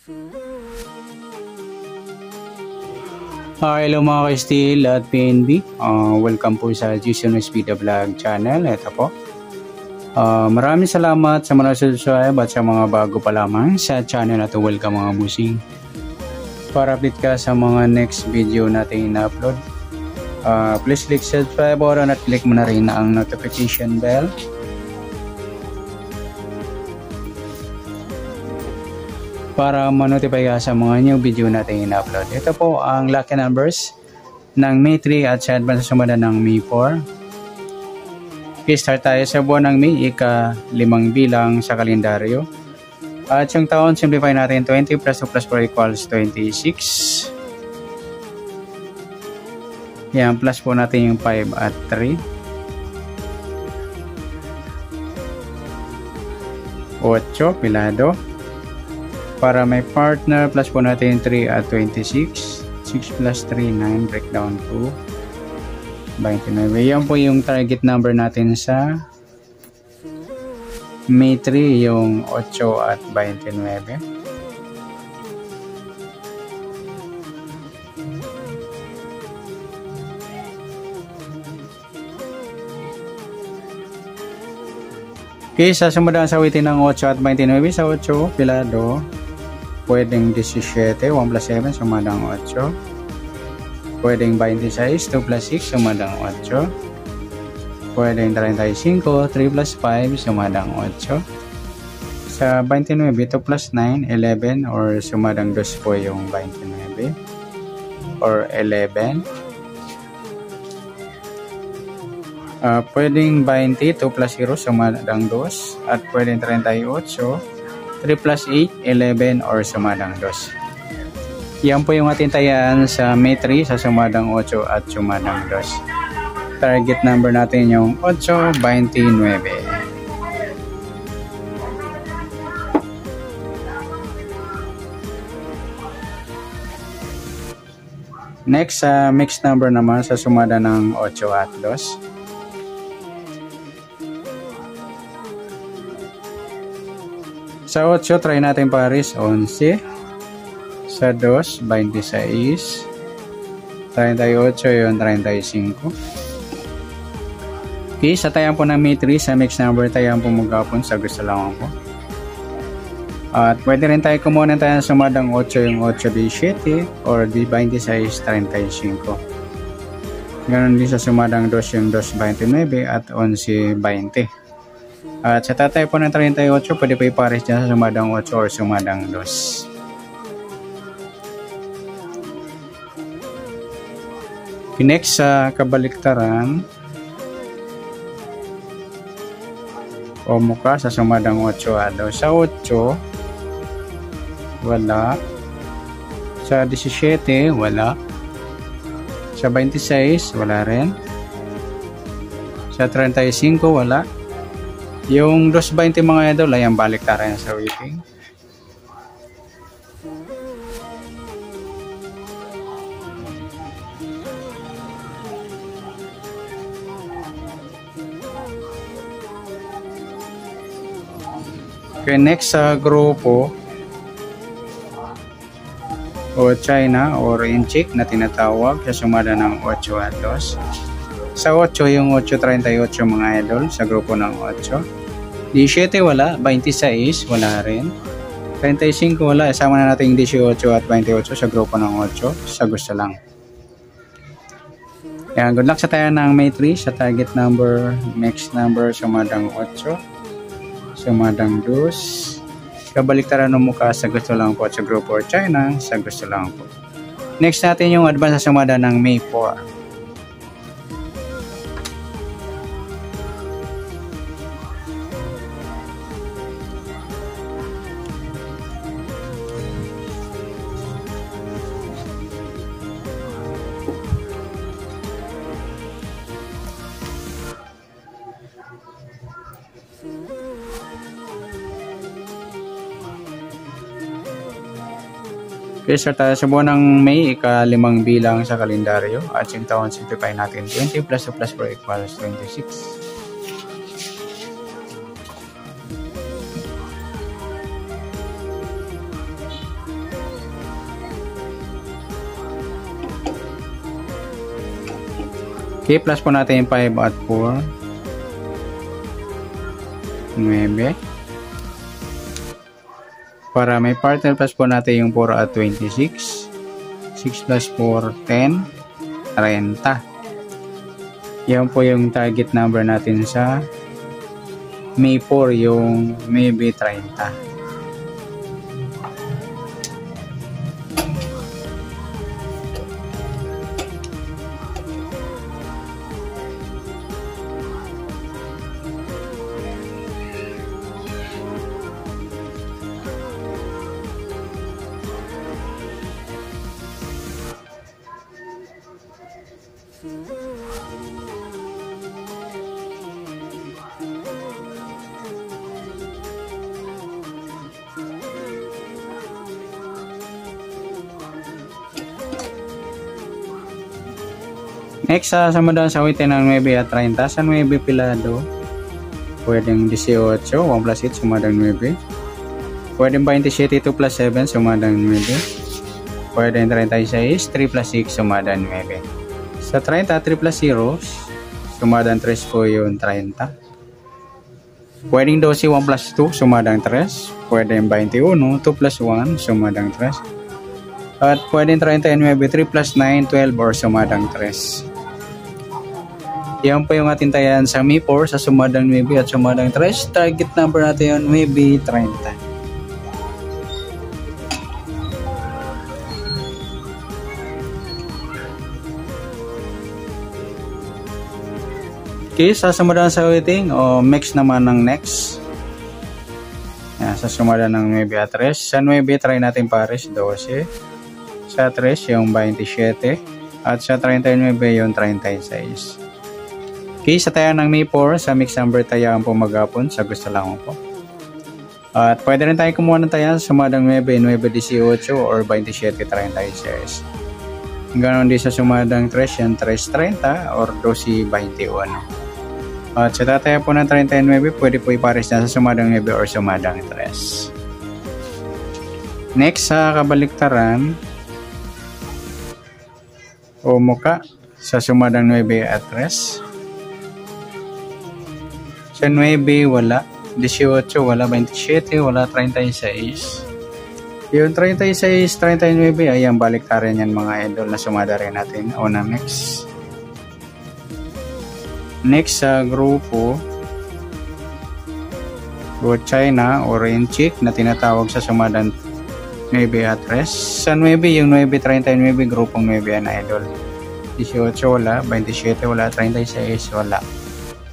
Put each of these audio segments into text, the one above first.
Hello mga ka-Steel at PNB. Welcome po sa Jason Espida Vlog channel. Ito po. Maraming salamat sa mga subscribe at sa mga bago pa lamang sa channel na to. Welcome mga busing. Para update ka sa mga next video natin na-upload, please click subscribe button at click mo na rin ang notification bell. Para ma-notify ka sa mga new video natin in-upload. Ito po ang lucky numbers ng May 3 at sa advance sumada ng May 4. Okay, start tayo sa buwan ng May, ika-5 bilang sa kalendaryo. At yung taon, simplify natin 20 plus 2 plus 4 equals 26. Yan, plus po natin yung 5 at 3. 8, pilado. Para may partner, plus po natin 3 at 26. 6 plus 3, 9. Breakdown to 29. Yan po yung target number natin sa May 3, yung 8 at 29. Okay, sa sumunod sa awitin ng 8 at 29. Sa 8, pilado. Pwedeng 17, 1 plus 7, sumadang 8. Pwedeng 26, 2 plus 6, sumadang 8. Pwedeng 35, 3 plus 5, sumadang 8. Sa 29, 2 plus 9, 11, or sumadang 2 po yung 29. Or 11. Pwedeng 20, 2 plus 0, sumadang 2. At pwedeng 38, 3 plus 8, 11, or sumadang 2. Yan po yung ating tayaan sa May 3 sa sumadang 8 at sumadang 2. Target number natin yung 829. Next, mixed number naman sa sumada ng 8 at 2. Sa 8, try natin pares 11. Sa 2, 26. 38 yun, 35. Okay, sa tayang po ng May 3, sa mixed number tayang po magkapon sa gusto lang po. At pwede rin tayo kumuha tayo sa sumadang 8, yung 8 17 or 26, 35. Ganon din sa sumadang 2, yung 2 29 at 11 20. At sa tatay po ng 38, pwede pa ipares dyan sa sumadang 8 or sumadang 2. Next, sa kabaliktaran, o mukha sa sumadang 8 at 2. Sa 8, wala. Sa 17, wala. Sa 26, wala rin. Sa 35, wala. Yung 220 mga idol ay ang baliktaran sa waiting. Okay, next sa grupo o China or Inchik na tinatawag sa sumada ng 8 at 2. Sa 8, yung 838 mga idol sa grupo ng 8. 17 wala, 26 wala rin. 35 wala, isama na natin 18 at 28 sa grupo ng 8 sa gusto lang. Yan, good luck sa tayo ng May 3 sa target number, next number sumadang 8, sumadang 2. Kabaliktaran ng mukha sa gusto lang po sa grupo or China sa gusto lang po. Next natin yung advance sa sumada ng May 4. Okay, start tayo sa buwan ng May, ika-5 bilang sa kalendaryo. At yung taon, simplify natin. 20 plus 2 plus 4 equals 26. Okay, plus po natin yung 5 at 4. 9. Para may partner, plus po natin yung 4 at 26. 6 plus 4, 10. 30. Yan po yung target number natin sa May 4, yung maybe 30. Next, samadaan sa awitin ng 9 at 30. Sa 9 pilado, pwedeng 18, 1 plus 8, sumadang 9. Pwedeng 27, 2 plus 7, sumadang 9. Pwedeng 36, 3 plus 6, sumadang 9. Sa 30, 3 plus 0, sumadang 3 po yung 30. Pwedeng 12, 1 plus 2, sumadang 3. Pwedeng 21, 2 plus 1, sumadang 3. At pwedeng 39, 3 plus 9, 12 or sumadang 3. Yan po yung ating tayan sa May 4 sa sumadang 9 at sumadang 3. Target number natin yun, maybe 30. Okay, sa sumadang sa awiting o mix naman ng next. Yan, sa sumadang ng 9 at 3. Sa 9, try natin pares 12. Sa 3, yung 27. At sa 39, yung 36. Okay, sa tayan ng May 4, sa mix number tayaan po maghapon, sa gusto lang po. At pwede rin tayo kumuha ng tayan sa sumadang 9, 9-18 or 27-36. Ganon din sa sumadang 3, yan 3-30 or 12-21. At sa tataya po ng 39, pwede po ipares na sa sumadang 9 or sumadang 3. Next, sa kabaliktaran o muka sa sumadang 9 at 3. Sa 9, wala. 18, wala. 27, wala. 36. Yung 36, 39, ayan, baliktarin yan mga idol na sumada rin natin. O na mix. Next sa grupo, o China, orange chick na tinatawag sa sumadang 9 at 3. Sa 9, yung 9, 39, grupong 9 yan idol. 18, wala. 27, wala. 36, wala.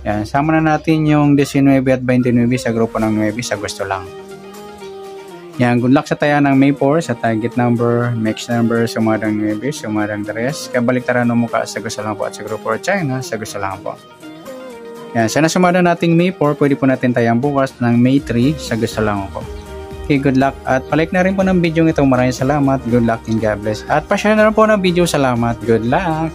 Yan, sama na natin yung 19 at 29 sa grupo ng 9 sa gusto lang. Yan, good luck sa taya ng May 4 sa target number, mix number, sumadang 9, sumadang 3. Kabaliktaran ng mukha sa gusto lang po at sa grupo or China sa gusto lang po. Yan, sana sumadang nating May 4, pwede po natin tayang bukas ng May 3 sa gusto lang po. Okay, good luck at palike na rin po ng video ito. Maraming salamat, good luck and God bless. At pa-share na rin po ng video, salamat, good luck.